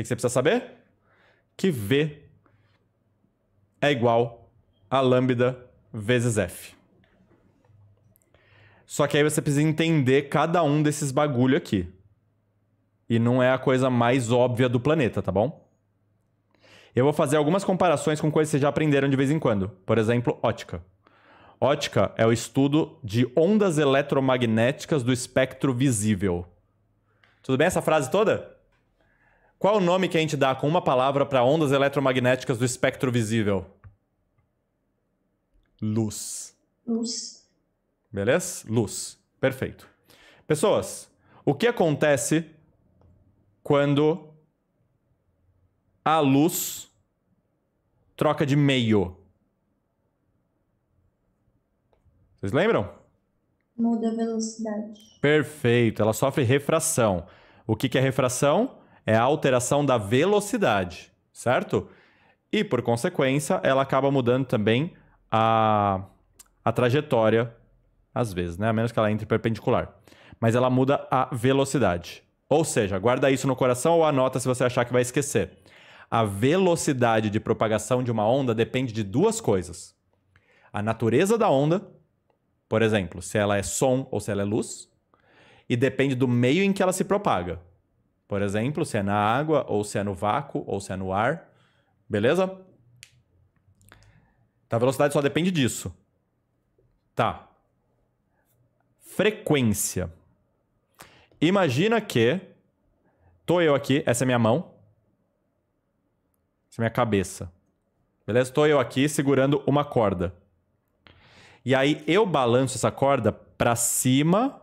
que você precisa saber? Que V é igual a lambda vezes F. Só que aí você precisa entender cada um desses bagulho aqui. E não é a coisa mais óbvia do planeta, tá bom? Eu vou fazer algumas comparações com coisas que vocês já aprenderam de vez em quando. Por exemplo, ótica. Ótica é o estudo de ondas eletromagnéticas do espectro visível. Tudo bem essa frase toda? Qual é o nome que a gente dá com uma palavra para ondas eletromagnéticas do espectro visível? Luz. Luz. Beleza? Luz. Perfeito. Pessoas, o que acontece quando a luz troca de meio? Vocês lembram? Muda a velocidade. Perfeito. Ela sofre refração. O que é refração? É a alteração da velocidade, certo? E, por consequência, ela acaba mudando também a trajetória, às vezes, né? A menos que ela entre perpendicular. Mas ela muda a velocidade. Ou seja, guarda isso no coração ou anota se você achar que vai esquecer. A velocidade de propagação de uma onda depende de duas coisas. A natureza da onda, por exemplo, se ela é som ou se ela é luz, e depende do meio em que ela se propaga. Por exemplo, se é na água, ou se é no vácuo, ou se é no ar. Beleza? Então, a velocidade só depende disso. Tá. Frequência. Imagina que tô eu aqui, essa é minha mão. Essa é minha cabeça. Beleza? Tô eu aqui segurando uma corda. E aí eu balanço essa corda para cima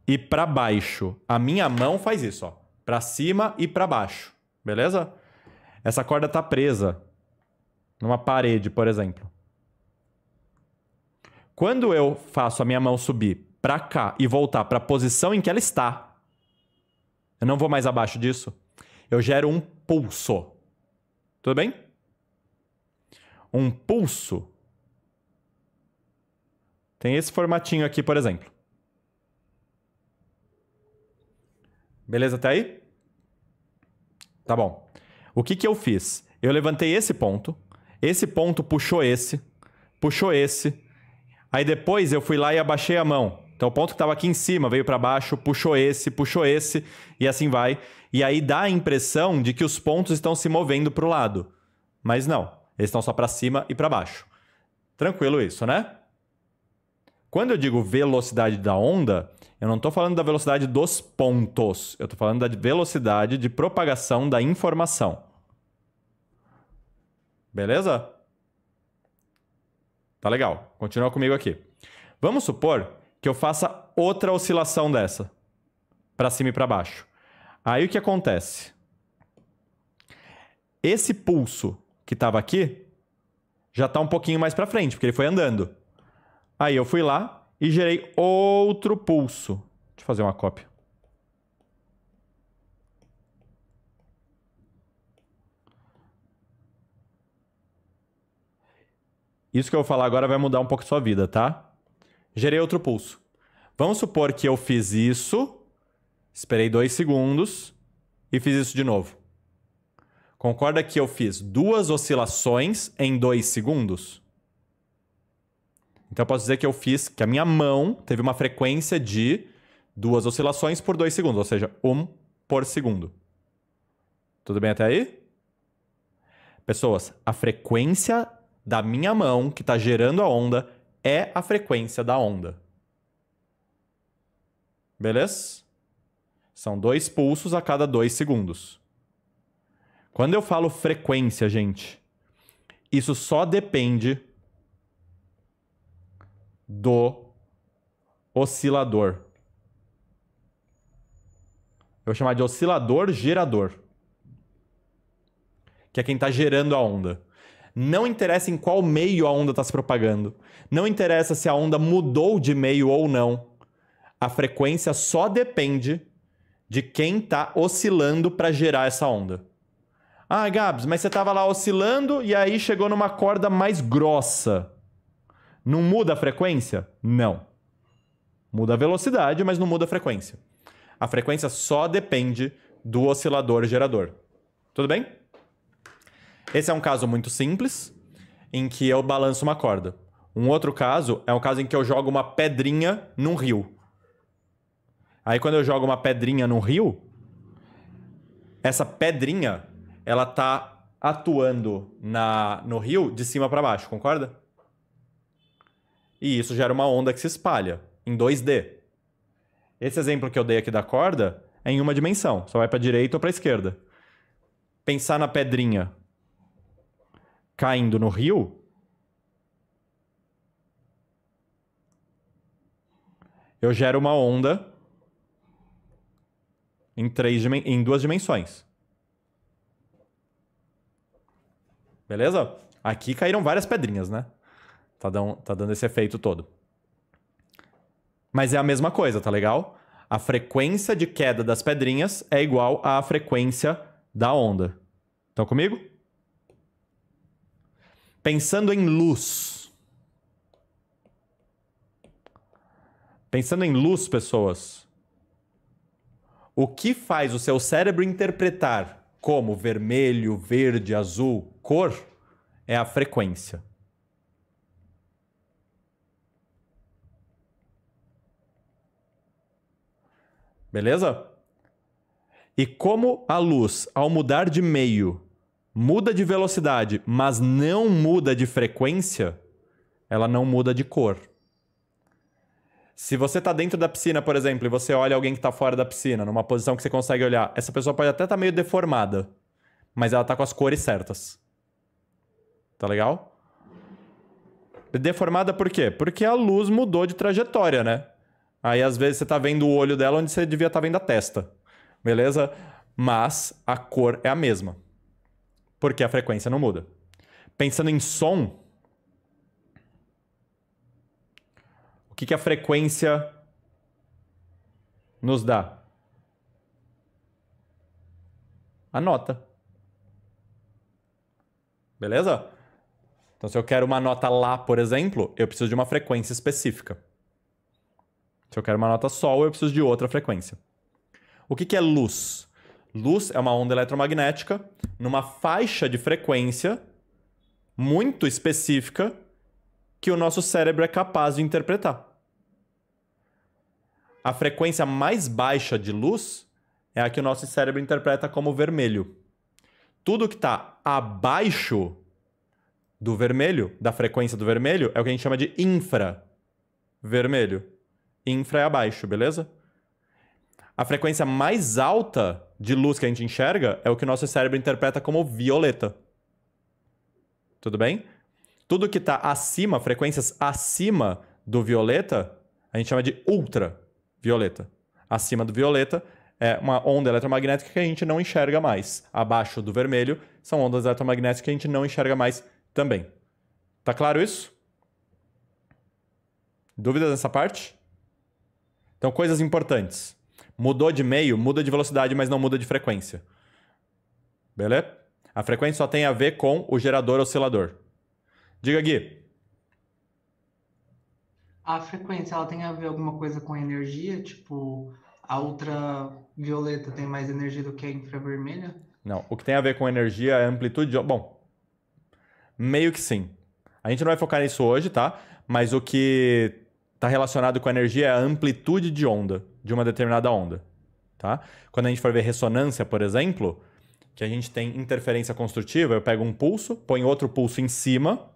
e para baixo. A minha mão faz isso, ó. Para cima e para baixo. Beleza? Essa corda tá presa numa parede, por exemplo. Quando eu faço a minha mão subir para cá e voltar para a posição em que ela está, eu não vou mais abaixo disso, eu gero um pulso. Tudo bem? Um pulso tem esse formatinho aqui, por exemplo. Beleza até aí? Tá bom. O que eu fiz? Eu levantei esse ponto puxou esse, aí depois eu fui lá e abaixei a mão. Então o ponto que estava aqui em cima veio para baixo, puxou esse, e assim vai. E aí dá a impressão de que os pontos estão se movendo para o lado. Mas não, eles estão só para cima e para baixo. Tranquilo isso, né? Quando eu digo velocidade da onda, eu não estou falando da velocidade dos pontos. Eu estou falando da velocidade de propagação da informação. Beleza? Tá legal. Continua comigo aqui. Vamos supor que eu faça outra oscilação dessa. Para cima e para baixo. Aí o que acontece? Esse pulso que estava aqui já está um pouquinho mais para frente, porque ele foi andando. Aí eu fui lá e gerei outro pulso. Deixa eu fazer uma cópia. Isso que eu vou falar agora vai mudar um pouco a sua vida, tá? Gerei outro pulso. Vamos supor que eu fiz isso, esperei 2 segundos e fiz isso de novo. Concorda que eu fiz 2 oscilações em 2 segundos? Então eu posso dizer que que a minha mão teve uma frequência de 2 oscilações por 2 segundos, ou seja, 1 por segundo. Tudo bem até aí? Pessoas, a frequência da minha mão que está gerando a onda é a frequência da onda. Beleza? São 2 pulsos a cada 2 segundos. Quando eu falo frequência, gente, isso só depende do oscilador. Eu vou chamar de oscilador gerador, que é quem está gerando a onda. Não interessa em qual meio a onda está se propagando. Não interessa se a onda mudou de meio ou não. A frequência só depende de quem está oscilando para gerar essa onda. Ah, Gabs, mas você estava lá oscilando e aí chegou numa corda mais grossa. Não muda a frequência? Não. Muda a velocidade, mas não muda a frequência. A frequência só depende do oscilador gerador. Tudo bem? Esse é um caso muito simples, em que eu balanço uma corda. Um outro caso é um caso em que eu jogo uma pedrinha num rio. Aí quando eu jogo uma pedrinha num rio, essa pedrinha, ela tá atuando no rio de cima para baixo, concorda? E isso gera uma onda que se espalha em 2D. Esse exemplo que eu dei aqui da corda é em uma dimensão, só vai para a direita ou para a esquerda. Pensar na pedrinha caindo no rio, eu gero uma onda em 2 dimensões. Beleza? Aqui caíram várias pedrinhas, né? Tá dando esse efeito todo. Mas é a mesma coisa, tá legal? A frequência de queda das pedrinhas é igual à frequência da onda. Estão comigo? Pensando em luz. Pensando em luz, pessoas. O que faz o seu cérebro interpretar como vermelho, verde, azul, cor, é a frequência. Beleza? E como a luz, ao mudar de meio, muda de velocidade, mas não muda de frequência, ela não muda de cor. Se você está dentro da piscina, por exemplo, e você olha alguém que está fora da piscina, numa posição que você consegue olhar, essa pessoa pode até estar meio deformada, mas ela está com as cores certas. Tá legal? Deformada por quê? Porque a luz mudou de trajetória, né? Aí, às vezes, você tá vendo o olho dela onde você devia estar vendo a testa. Beleza? Mas a cor é a mesma. Porque a frequência não muda. Pensando em som, o que a frequência nos dá? A nota. Beleza? Então, se eu quero uma nota Lá, por exemplo, eu preciso de uma frequência específica. Se eu quero uma nota Sol, eu preciso de outra frequência. O que é luz? Luz é uma onda eletromagnética numa faixa de frequência muito específica que o nosso cérebro é capaz de interpretar. A frequência mais baixa de luz é a que o nosso cérebro interpreta como vermelho. Tudo que está abaixo do vermelho, da frequência do vermelho, é o que a gente chama de infravermelho. Infra é abaixo, beleza? A frequência mais alta de luz que a gente enxerga é o que o nosso cérebro interpreta como violeta. Tudo bem? Tudo que está acima, frequências acima do violeta, a gente chama de ultravioleta. Acima do violeta é uma onda eletromagnética que a gente não enxerga mais. Abaixo do vermelho são ondas eletromagnéticas que a gente não enxerga mais também. Tá claro isso? Dúvidas nessa parte? Então, coisas importantes. Mudou de meio, muda de velocidade, mas não muda de frequência. Beleza? A frequência só tem a ver com o gerador oscilador. Diga, Gui. A frequência, ela tem a ver alguma coisa com a energia? Tipo, a ultravioleta tem mais energia do que a infravermelha? Não, o que tem a ver com energia é amplitude... Bom, meio que sim. A gente não vai focar nisso hoje, tá? Mas o que está relacionado com a energia é a amplitude de onda, de uma determinada onda, tá? Quando a gente for ver ressonância, por exemplo, que a gente tem interferência construtiva, eu pego um pulso, ponho outro pulso em cima,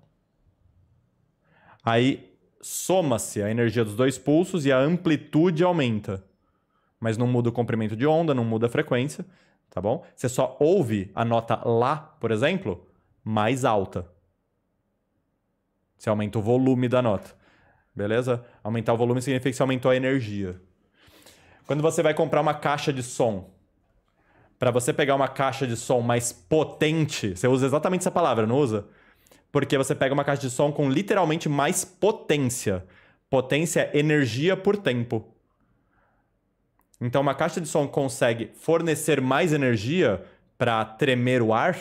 aí soma-se a energia dos dois pulsos e a amplitude aumenta. Mas não muda o comprimento de onda, não muda a frequência, tá bom? Você só ouve a nota Lá, por exemplo, mais alta. Você aumenta o volume da nota. Beleza? Aumentar o volume significa que você aumentou a energia. Quando você vai comprar uma caixa de som, para você pegar uma caixa de som mais potente, você usa exatamente essa palavra, não usa? Porque você pega uma caixa de som com literalmente mais potência. Potência é energia por tempo. Então, uma caixa de som consegue fornecer mais energia para tremer o ar,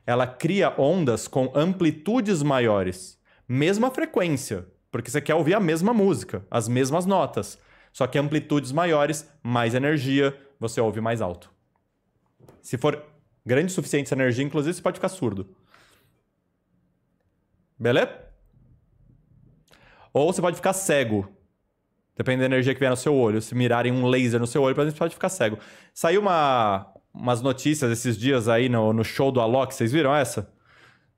ela cria ondas com amplitudes maiores. Mesma frequência, porque você quer ouvir a mesma música, as mesmas notas. Só que amplitudes maiores, mais energia, você ouve mais alto. Se for Grande o suficiente essa energia, inclusive você pode ficar surdo. Beleza? Ou você pode ficar cego. Depende da energia que vier no seu olho. Se mirarem um laser no seu olho, por exemplo, você pode ficar cego. Saiu umas notícias esses dias aí no show do Alok. Vocês viram essa?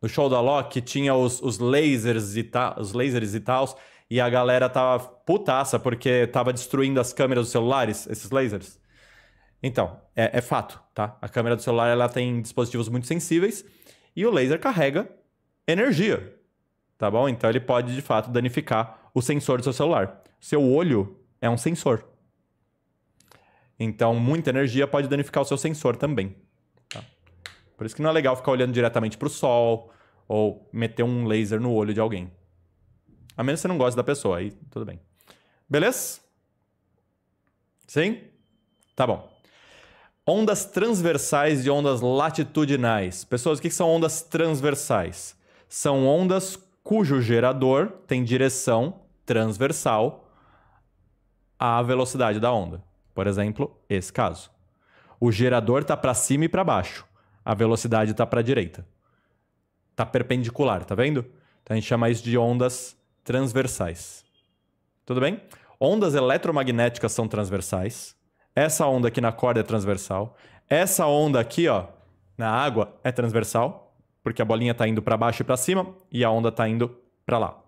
No show do Alok, que tinha os lasers e tal. E a galera tava putaça porque tava destruindo as câmeras dos celulares, esses lasers. Então, é fato, tá? A câmera do celular ela tem dispositivos muito sensíveis e o laser carrega energia, tá bom? Então ele pode, de fato, danificar o sensor do seu celular. Seu olho é um sensor. Então, muita energia pode danificar o seu sensor também. Tá? Por isso que não é legal ficar olhando diretamente para o sol ou meter um laser no olho de alguém. A menos que você não goste da pessoa, aí tudo bem. Beleza? Sim? Tá bom. Ondas transversais e ondas latitudinais. Pessoas, o que são ondas transversais? São ondas cujo gerador tem direção transversal à velocidade da onda. Por exemplo, esse caso. O gerador está para cima e para baixo. A velocidade está para a direita. Está perpendicular, tá vendo? Então a gente chama isso de ondas transversais. Tudo bem? Ondas eletromagnéticas são transversais. Essa onda aqui na corda é transversal. Essa onda aqui, ó, na água é transversal, porque a bolinha está indo para baixo e para cima e a onda está indo para lá,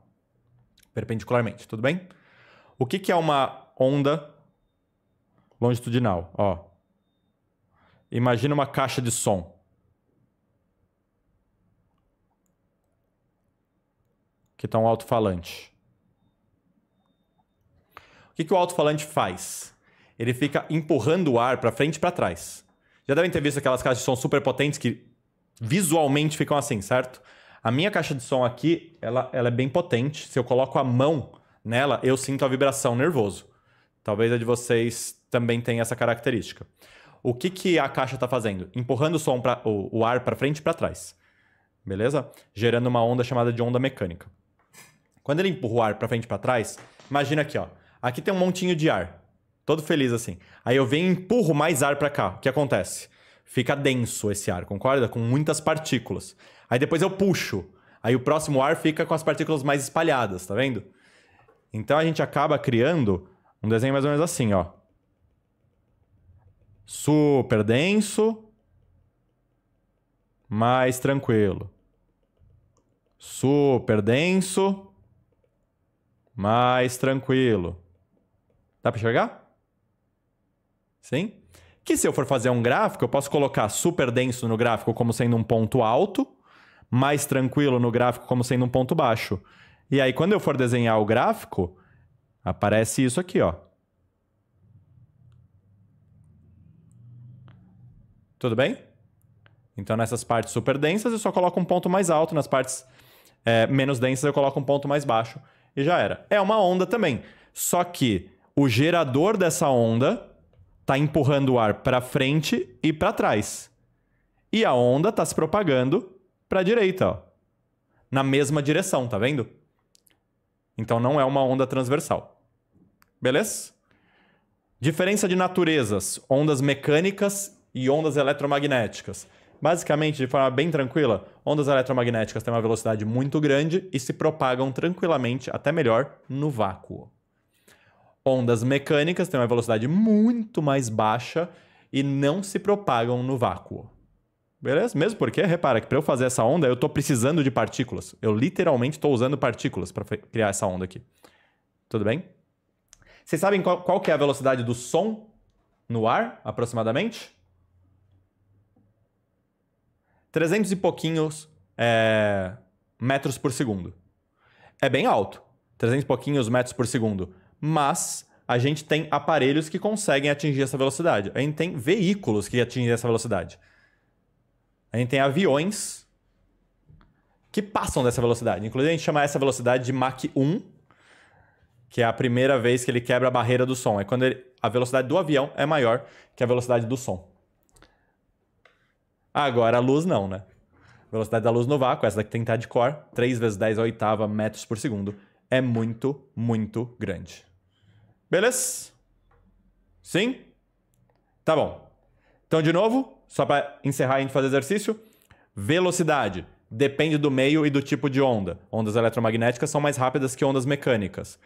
perpendicularmente. Tudo bem? O que é uma onda longitudinal? Ó, imagina uma caixa de som. Que está um alto-falante. O que o alto-falante faz? Ele fica empurrando o ar para frente e para trás. Já devem ter visto aquelas caixas de som super potentes que visualmente ficam assim, certo? A minha caixa de som aqui, ela é bem potente. Se eu coloco a mão nela, eu sinto a vibração, nervoso. Talvez a de vocês também tenha essa característica. O que a caixa está fazendo? Empurrando o ar para frente e para trás. Beleza? Gerando uma onda chamada de onda mecânica. Quando ele empurra o ar para frente e para trás, imagina aqui, ó. Aqui tem um montinho de ar. Todo feliz assim. Aí eu venho e empurro mais ar para cá. O que acontece? Fica denso esse ar, concorda? Com muitas partículas. Aí depois eu puxo. Aí o próximo ar fica com as partículas mais espalhadas, tá vendo? Então a gente acaba criando um desenho mais ou menos assim, ó. Super denso, mais tranquilo. Super denso, mais tranquilo. Dá para enxergar? Sim? Que se eu for fazer um gráfico, eu posso colocar super denso no gráfico como sendo um ponto alto, mais tranquilo no gráfico como sendo um ponto baixo. E aí, quando eu for desenhar o gráfico, aparece isso aqui, ó. Tudo bem? Então, nessas partes super densas, eu só coloco um ponto mais alto. Nas partes menos densas, eu coloco um ponto mais baixo. E já era. É uma onda também. Só que o gerador dessa onda está empurrando o ar para frente e para trás. E a onda está se propagando para a direita, ó. Na mesma direção, tá vendo? Então não é uma onda transversal. Beleza? Diferença de naturezas, ondas mecânicas e ondas eletromagnéticas. Basicamente, de forma bem tranquila, ondas eletromagnéticas têm uma velocidade muito grande e se propagam tranquilamente, até melhor, no vácuo. Ondas mecânicas têm uma velocidade muito mais baixa e não se propagam no vácuo. Beleza? Mesmo porque, repara que para eu fazer essa onda, eu estou precisando de partículas. Eu literalmente estou usando partículas para criar essa onda aqui. Tudo bem? Vocês sabem qual que é a velocidade do som no ar, aproximadamente? 300 e pouquinhos metros por segundo. É bem alto. 300 e pouquinhos metros por segundo. Mas a gente tem aparelhos que conseguem atingir essa velocidade. A gente tem veículos que atingem essa velocidade. A gente tem aviões que passam dessa velocidade. Inclusive, a gente chama essa velocidade de Mach 1, que é a primeira vez que ele quebra a barreira do som. É quando a velocidade do avião é maior que a velocidade do som. Agora, a luz não, né? A velocidade da luz no vácuo, essa daqui tem que estar de cor, 3 vezes 10 a oitava metros por segundo. É muito, muito grande. Beleza? Sim? Tá bom. Então, de novo, só para encerrar e a gente fazer exercício. Velocidade depende do meio e do tipo de onda. Ondas eletromagnéticas são mais rápidas que ondas mecânicas.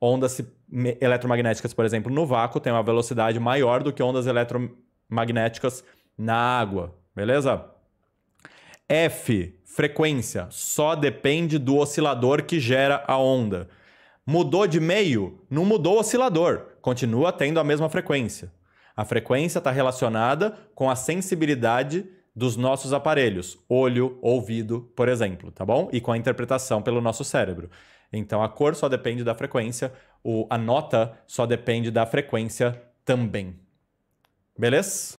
Ondas eletromagnéticas, por exemplo, no vácuo, têm uma velocidade maior do que ondas eletromagnéticas na água. Beleza? F, frequência, só depende do oscilador que gera a onda. Mudou de meio? Não mudou o oscilador. Continua tendo a mesma frequência. A frequência está relacionada com a sensibilidade dos nossos aparelhos, olho, ouvido, por exemplo, tá bom? E com a interpretação pelo nosso cérebro. Então, a cor só depende da frequência, a nota só depende da frequência também. Beleza?